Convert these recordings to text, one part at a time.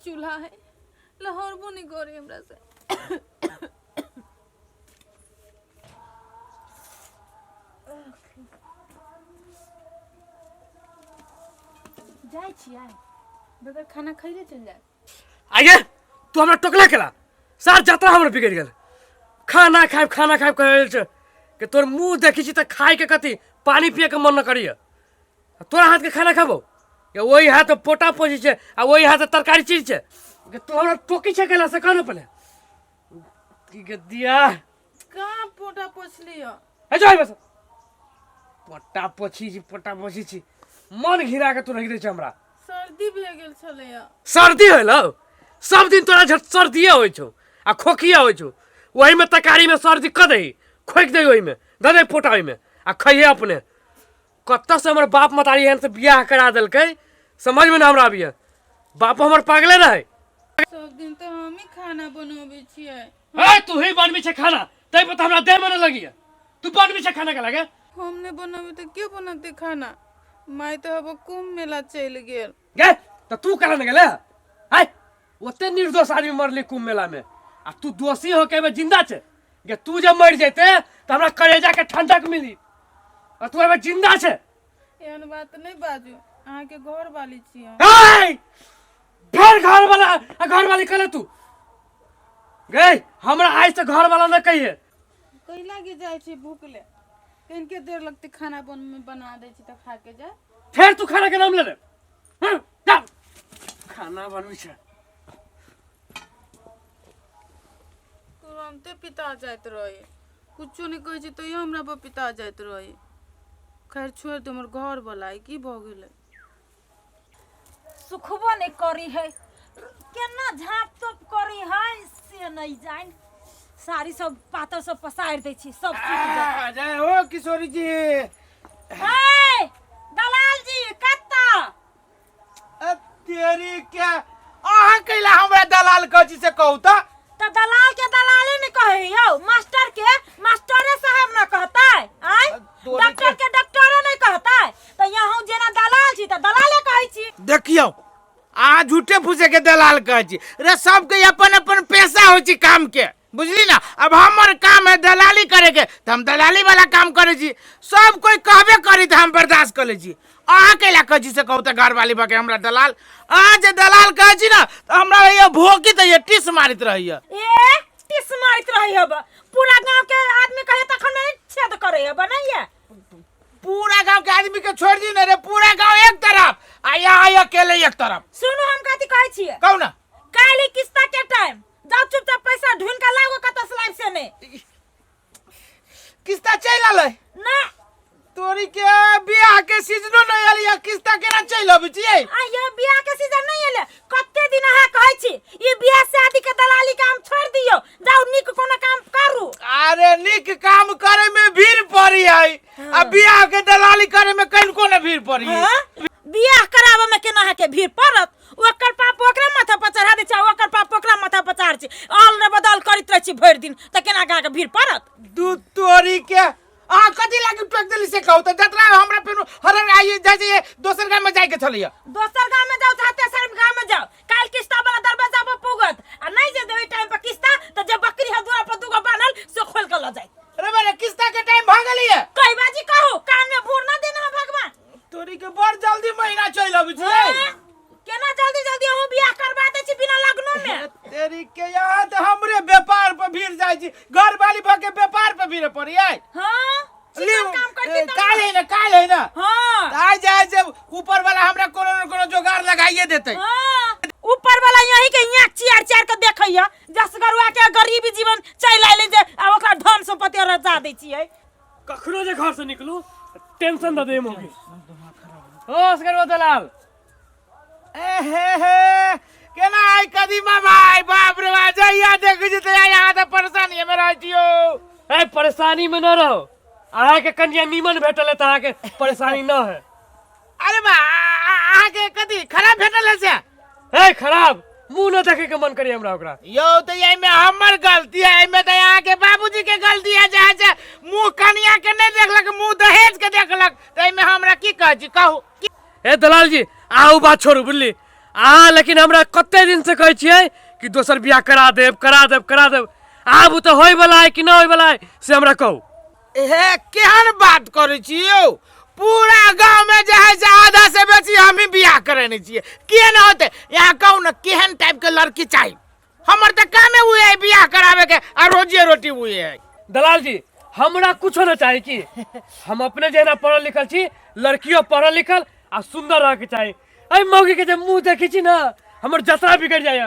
चूल्हा है लहरबो नहीं करे हमरा से। जाय छियै बगैर खाना खइले चल जाए। आगे तू हमरा टोकला केला सार यात्रा हमर बिगड़ गेल। खाना खाइब कहल छ कि तोर मुंह देखी छी त खाए के कथी पानी पिए के मन न करिय। तोरा हाथ के खाना खाबो या वही हाथ पोटा पोजी छे आ वही हाथ तरकारी चीज छे कि तू हमरा टोकी छे केला से कहन पले की के दिया कहां पोटा पोछलियो ए जाय बस पोटा पोछी छी मन घिरा के तू रख दे छ हमरा। सर्दी भे गेल छलैया। सर्दी होलो सब दिन तोरा झट सर्दिए होय छौ आ खोखिया होय छौ। वही में तरकारी में सर्दी क दही खोक दे वही में द दे पोटा वही में आ खइए अपने। कत्ता से हमर बाप मतारी हन से बियाह करा देलकै समझ में ना हमरा आबिए। बाप हमर पागले रहे। सब दिन तो हम ही खाना बनावे छियै। ए तू ही बनबी छे खाना तै पे हमरा दे मन लगिए। तू बनबी छे खाना के लागे हम ने बनावे तो के बनाते खाना। माय तो अब कुंभ मेला चल गेल। गे त तू करा न गेले हाय ओते निर्दोष आदमी मरले कुंभ मेला में आ तू दोषी होके में जिंदा छे। गे तू जब मर जैते त हमरा कलेजा के ठंडक मिली और तू अब जिंदा छे। एहन बात नहीं बाजू अहाँ के घर वाली छियै। हाय फिर घर वाली कहले तू गे हमरा आज से घर वाला न कहिए। कहीं लागे जाय छी भूख ले इनके देर लगते खाना बना दे छी त खा के जा। फिर तू खाना के नाम ले जा खाना बनबी छे। तुरंते पिता जात रहे कुछो नहीं कहे छी तो हमरा पर पिता जात रहे। खैर छोड़ दे हमर घर वाला की भ गेलै। सुखबो नहीं करी है केना झाप तोप करी है से नहीं जान। साड़ी सब पातर सब पसार दे छी सब सूख जाए। जय हो किशोरी जी। हे दलाल जी कत्ता तेरी क्या आहा कैला हमरा दलाल कह जी से कहू त दलाल के दलाले नहीं कहे यो मास्टर के मास्टरे साहब ना कहता है आय डॉक्टर के डॉक्टरे नहीं कहता है त यहां जेना दलाल छी त दलाले कहै छी। देखियो आ झूठे फूसे के दलाल कह जी रे सबके अपन अपन पैसा हो छी काम के बुझली ना। अब हमर काम है दलाली करे के त हम दलाली वाला काम करे जी। सब कोई कहबे करी त हम बर्दाश्त कर ले जी। आहा कैला कह जी से कहू त घर वाली बके हमरा दलाल आज दलाल कह जी ना त हमरा ये भोकी त ये टिस मारित रहिए। ए टिस मारित रही हब पूरा गांव के आदमी कहे तखन नहीं छेद करे हब नहीं। पूरा गांव के आदमी के छोड़ दी ना रे पूरा गांव एक तरफ आ यहाँ अकेले एक तरफ। सुनो हम कथि कहै छियै कहू ना काली किस्ता के टाइम जाओ चुपचाप पैसा ढूंढ के लाओ कत स्लाइड से ने किस्ता चल आले ना तोरी के बियाह के सीजनो नहीं आली किस्ता केना चल आबी छियै। आ ये बियाह के सीजन नहीं आले कते दिन अहाँ कहै छी ये बियाह शादी के दलाली काम छोड़ दियो जाओ निक कोनो काम करू। अरे निक काम करे में भीड़ पड़ी है अब बियाह के दलाली करे में कहीं को न भीड़ पड़ी है। बियाह करावे में केना है के भीड़ पड़त ओकर पाप ओकरा माथा पर चढ़ा दे छै ओकर पाप ओकरा माथा पर चढ़ छै ऑल रे बदल करित रह छी भर दिन त केना गा के भीड़ पड़त। दू तोरी के आ कथि लागी टक देली से कहू त जतरा हमरा पेनु हरर आई जाय दोसर गांव में जाय के छलिया। दोसर गांव में जाओ चाहते सर गांव में जाओ काल किस्ता वाला दरवाजा पर पुगत आ नहीं जे देवे टाइम पर किस्ता त जे बकरी है दूरा पर दुगो बानल से खोल के ल जाय। अरे मेरे किस्ता के टाइम भ गेली है कई बाजी कहू कान में भूर ना देना है भगवान। तोरी के बड़ जल्दी महीना चल आबी छै केना जल्दी जल्दी हम बियाह करवा दे छी बिना लगनो में। तेरी के यहाँ तो हमरे व्यापार पर भीड़ जाय छी घर वाली भके व्यापार पर भीड़ पड़ी है। हां काम करती काल है ना हां आ जाए जब ऊपर वाला हमरा कोनो न कोनो जुगाड़ लगाइए देते। हां ऊपर वाला यही के यहाँ चियार चियार के देखैया जस गरुआ के गरीबी जीवन चल आइले जे आ ओकरा धन संपत्ति रचा दै छियै। कखनो जे घर से निकलू टेंशन द दे मोगी होश करबो दलाल। हे केना आई कदीमा भाई बाप रे बा जइया देख जी त यहाँ त परेशानी में रह जियो। ए परेशानी में न रहो आहा के कन्या नीमन भेटले त आहा के परेशानी न है। अरे बा आहा के कदी खराब भेटल है से ए खराब मुंह न देखे के मन करी हमरा ओकरा। यो त यही में हमर गलती है में त यहाँ के बाबूजी के गलती है जहाँ से मुंह कन्या के नहीं देखलक मुंह दहेज के देखलक त में हमरा की कह छी कहू। ए दलाल जी आहू बात छोड़ू बुझली लेकिन हमरा कते दिन से कहै छियै कि दोसर बियाह करा देब आब तो होय वाला है कि न होय वाला है से हमरा कहू। हे केहन बात करे छी यौ, पूरा गांव में जे है से आधा से बेसी हम ही बियाह करने छियै, के न होते। यहाँ कहू न केहन टाइप के लड़की चाहिए, हमर तो कामे हुए है बियाह करावे के और रोजी रोटी हुए है। दलाल जी हमरा कुछ न चाहिए कि हम अपने जेना पढ़ल लिखल छी, लड़कियों पढ़ल लिखल आ सुंदर रह के चाहिए। अई मौगी के जब मुंह देखी छी ना हमर जतरा बिगड़ जाय,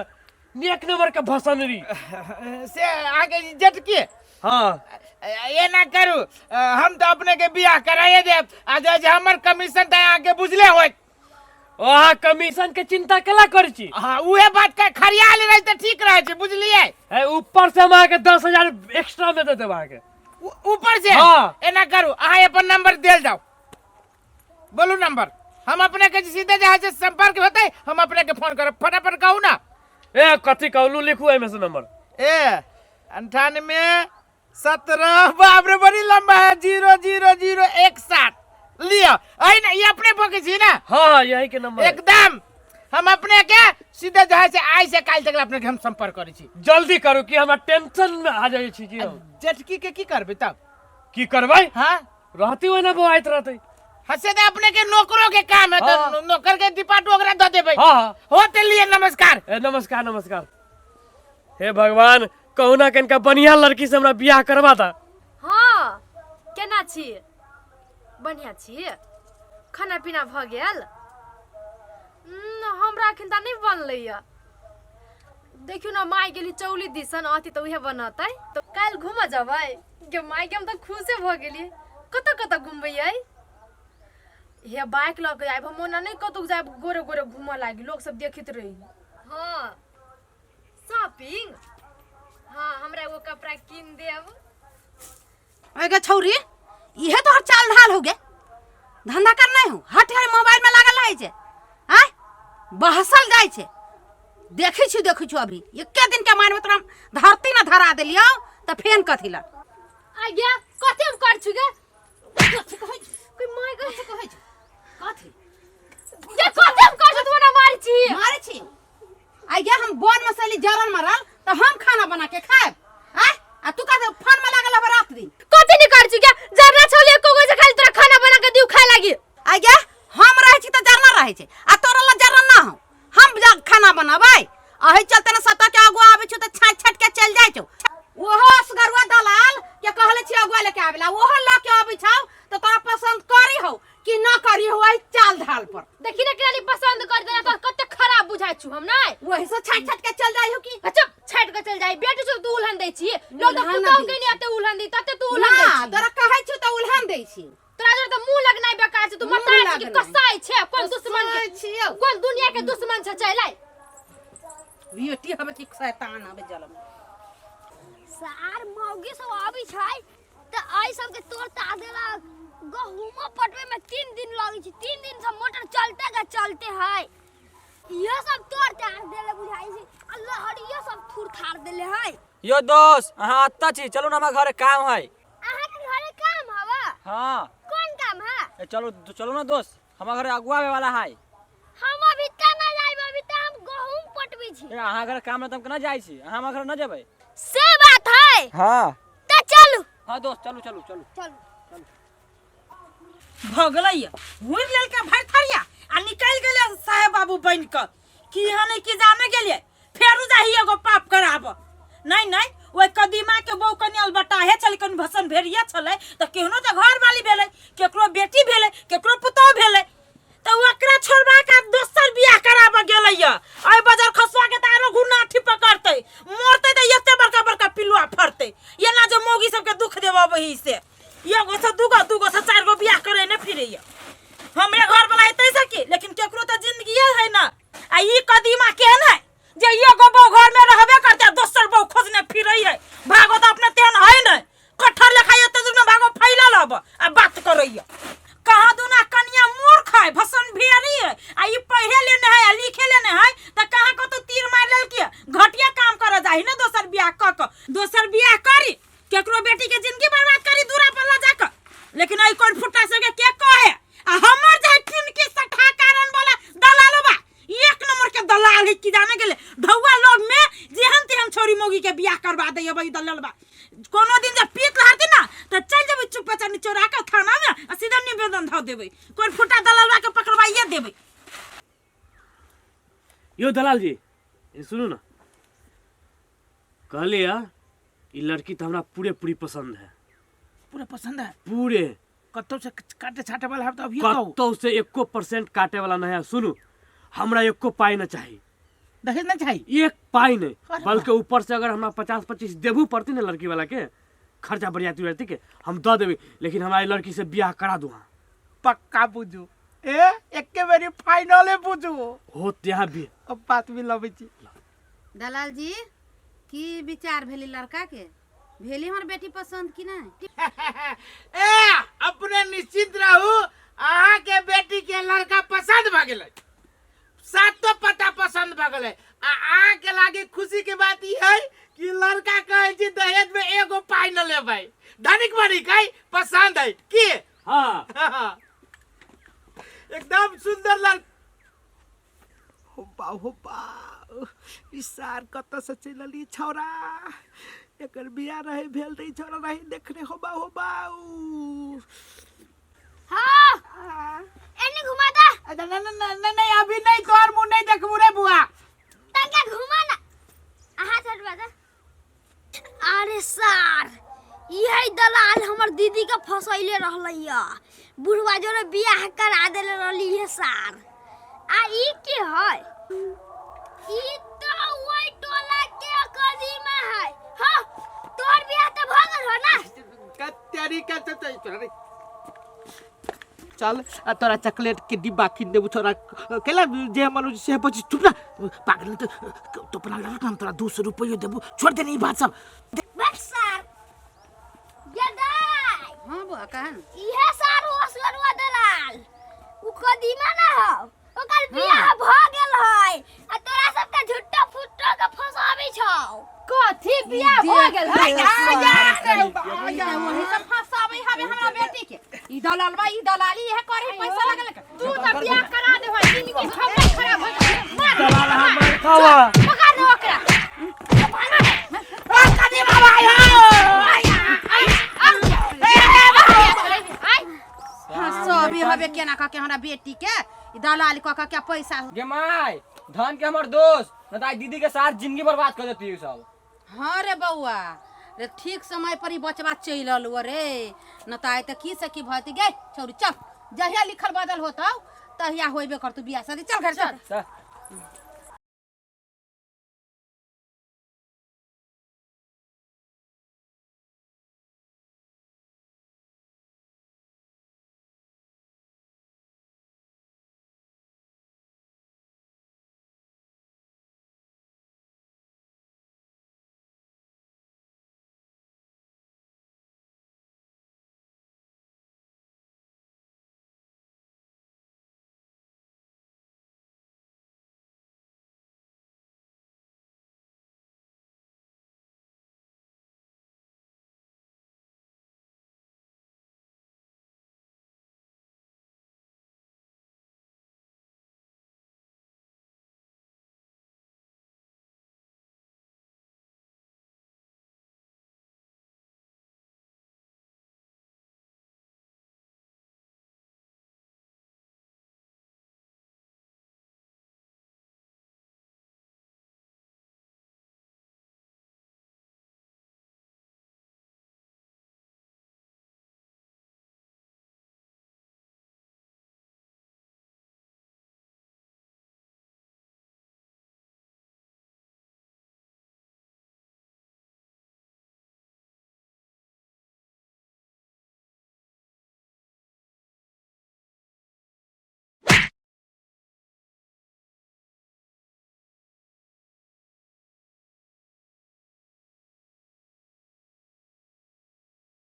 एक नंबर के भसनरी से आगे जटकी। हाँ ये ना करू, हम तो अपने के बियाह कराइए देब। आज हमर कमीशन त आगे बुझले होत। वहाँ कमीशन के चिंता केला करे छी। हाँ उहे बात का खरियाल रही तो ठीक रहे छी, बुझलिए। है ऊपर से हम के 10,000 एक्स्ट्रा में दे देब आके ऊपर से। हाँ। ए ना करू, अहाँ अपन नंबर देल जाओ, बोलू नंबर, हम अपने के सीधे जहाँ से संपर्क होते हम अपने के फोन करब। फटाफट कहू ना। ए कथी कहलू, लिखू एमे से नंबर। 98 17 बाप रे बड़ी लंबा है, 00017 लियो। आई ना ये अपने पके छी ना। हाँ यही के नंबर एकदम हम अपने के सीधे जहाँ से आई से काल तक अपने के हम संपर्क करै छी। जल्दी करू कि हमरा टेंशन में आ जाय छी कि हम जटकी के की करबे तब की करबै। हाँ रहती हो ना वो आइत रहते। हसे दे अपने के नौकरों के काम है तो हाँ। नौकर के डिपार्ट वगैरह दे देबे। हाँ होते लिए नमस्कार। नमस्कार नमस्कार। हे भगवान कहू ना कनका बढ़िया लड़की से हमरा बियाह करवा दा। हाँ केना छी, बढ़िया छी, खाना पीना भ गेल। हमरा अखन त नहीं बनलैया, देखियो ना माई गेली चौली दिसन, अथी त उहे बनतै। तो काल घुम जबै के माई के हम त खुशे भ गेली। कत घुमबै आई, हे बाइक ल के आइब, हम ओना नहीं कतौ जाइब, गोरे गोरे घुम लागी, लोग सब देखित रही। हाँ शॉपिंग, हाँ हमरा वो कपड़ा किन देब। अगे छौरी इहे तो हर चाल ढाल हो गे, धंधा कर नहीं हो, हट हर मोबाइल में लागल रहे छे। आय बहसल जाय छे, देखै छु अभी एके दिन के मान में तोरा धरती ना धरा देलियो त फेन कथि ला आ गया कथि हम कर छु गे, कोई माय गे कहै छ कथि ये कथि हम कर छु, तू ना मारै छी। आय गे हम बोन मसाली जरन मारल त हम खाना बना के खाएब। आय आ तू का फोन में लागल अब रात दिन कथि नहीं कर छु गे, जरना छोली एको गो जे खाली तोरा खाना बना के दिउ खाए लागी। आय गे हम रहे छी त जरना रहे छे आ तोरा ला जरन ना हो, हम जा खाना बनाबै। अहि चलते ना सता के अगुआ आबै छु त छाट के चल जाय छु। ओहो असगरुआ दलाल के कहले छी अगुआ लेके आवेला, ओहो ल के आबै छौ त तोरा पसंद करी हो कि ना करी हो, आई चाल ढाल पर देखि ना केली पसंद कर देना तो कते खराब बुझाय छु हम नै। वही से छाट के चल जाय हो कि अच्छा छाट के चल जाई, बेटी छु तू उल्हन दै छी, लोग तो पुतौ के नहीं आते उल्हन दी, तते तू उल्हन दै ना छी। तोरा कहै छु त उल्हन दै छी। तोरा जर त मुंह लगनाय बेकार छ, तू मुँह मता छी कि लगनाइ। कसाई छे, कोन दुश्मन कसाई के छियौ। कोन दुनिया के दुश्मन छ चल आई। बेटी हमे कि शैतान हमे जलम सार मौगी सब आबी छै त आई सब के तोड़ ता देला। गहुमा पटवे में 3 दिन लगी छै, 3 दिन से मोटर चलते है। ये सब तोड़ तार देले बुझाई छै, अल्लाह हरिया सब थुर थार देले है। यो दोस्त अहाँ अत्ता छी, चलू ना हमरा घरे काम है। अहाँ के घरे काम हवा? हाँ कौन काम है? चलो ना दोस्त, हमारे घरे अगुआ आवे वाला है। हम अभी त ना जाइब, अभी त हम गहुम पटवी छी। अहाँ घरे काम त हम केना जाइ छी, अहाँ हमरा घरे न जेबै। से बात है हाँ त चलू। हाँ दोस्त चलू। चलू भगलैया हुर लेल के भाई थरिया आ निकल गेले साहेब बाबू बन के कि हने कि जाने गेलिए फेरू जाही एगो पाप कराब। नहीं ओइ कदीमा के बौ कनियल बटाहे चल कन भसन भेरिया छले त केहनो त घर वाली भेले, केकरो बेटी भेले, केकरो पुतौ भेले, त ओकरा छोड़बा के दोसर बियाह कराब गेलैया। आई बाजार खसवा के तारो गुनाठी पकड़ते मोरते त एते बड़का पिलुआ फरते। ये ना जो मोगी सब के दुख देबा वही से एगो से दूगो से 4 गो बियाह करे ने फिरैया। हमरे घर वाला हेतै से की, लेकिन केकरो त जिंदगी है ना। आ ई कदीमा केहन है जे एगो बौ घर में रहबे करते, दोसर बौ खोजने फिरै है। भागो त अपने तेहन है नै, कठर लेखा एते दूर में भागो फैलल अब आ बात करैया। कहाँ दुना कनिया मूर्ख है, भसन भेरी है। आ ई पढ़े लेने है आ लिखे लेने है त कहाँ को तो तीर मार लेल के घटिया काम कर जाही ना। दोसर बियाह करी केकरो बेटी के जिंदगी बर्बाद करी दूरा पर ला जाकर, लेकिन आई कोन फुट्टा से के कहे आ हमर जाय फिन के सठा कारण वाला दलालबा एक नंबर के मौगी के बियाह करवा दे भाई दलालबा कोनो दिन जब पीत रहती ना तो चल जेबे चुप चानी चोरा के थाना में आ सीधा निवेदन ध देबे कोई फुटा दलालबा के पकड़वाइए देबे। यो दलाल जी ये सुनो ना, कहले यार ये लड़की तो हमरा पूरे पूरी पसंद है, पूरा पसंद है। पूरे कत्तो से काटे छाटे वाला है तो अभी कहू कत्तो से 1% काटे वाला नहीं है। सुनो हमरा 1 पाई न चाहिए, दहेज ना चाहिए 1 पाई नहीं, अरे बल्कि ऊपर से अगर हमरा 50-25 देबू पड़ती ना लड़की वाला के खर्चा बरियाती उड़ती के हम दे देबे, लेकिन हमारी लड़की से ब्याह करा दो। पक्का बुझू ए एके बेरी फाइनले बुझू हो यहाँ भी अब बात भी लबे छी। दलाल जी की विचार भेली लड़का के, भेली हमर बेटी पसंद की नहीं? ए अपने निश्चित रहू अहाँ के बेटी के लड़का पसंद भ गेलै, सातो पता पसंद भ गेलै। अहाँ के लागे खुशी के बात ई है कि लड़का कहे छी दहेज में 1 पाई न लेबै, धनिक बनी कहे पसंद है की। हाँ एकदम सुंदर लड़का हो बा ई सार कत से चलली छौरा, एकर बियाह रहे भेल रही छौरा रही देखने हो बा हाँ एने घुमा दा। नहीं अभी नहीं, तोर मुंह नहीं देखबू रे बुआ। तनका घुमा ना हाथ हटवा दा। अरे सर यही दलाल हमर दीदी के फसैले रहलैया, बुढ़वा जोरे बियाह करा देले रहली है सर। आ ई के है? ई तो वही टोला के कदीमा है। हां तोर बियाह तो भ गेल हो ना? कत्यारी का चल तोरा चॉकलेट के डिब्बा किन देबू छोरा केला जे मनु से पची चुप ना पागल तो पला हम तोरा 200 रुपया देबू, छोड़ दे नहीं बात सब। बस सर जदाई हाँ बुआ कहन इहे सर होसलवा दलाल उ कदीमा ना हो, ओकर बियाह भ गेल है आ तोरा सब के झुट्टा फुट्टा के फसाबी छौ। कथी बियाह हो गेल है? वही सब फसाबे हवे हमरा बेटी के। ई दलालबा ई दलाली है करे पैसा लगल के। तू तो बियाह करा दे भाई, जिंदगी छौड़ा खराब हो गई। मार दलाल हमार खावा पकड़ लो ओकरा। कदीमा भाई सब हवे केना का के हमरा बेटी के ई दलाली का के पैसा गे माय धन के हमर दोस्त न ताई दीदी के साथ जिंदगी बर्बाद कर देती है सब। हाँ रे बउआ रे ठीक समय पर ही बचवा चल अलू रे, न त आय त की से की भती गे छौरी चल जहिया लिखल बदल होतौ तहिया होइबे कर तू बियाह शादी चल घर चल।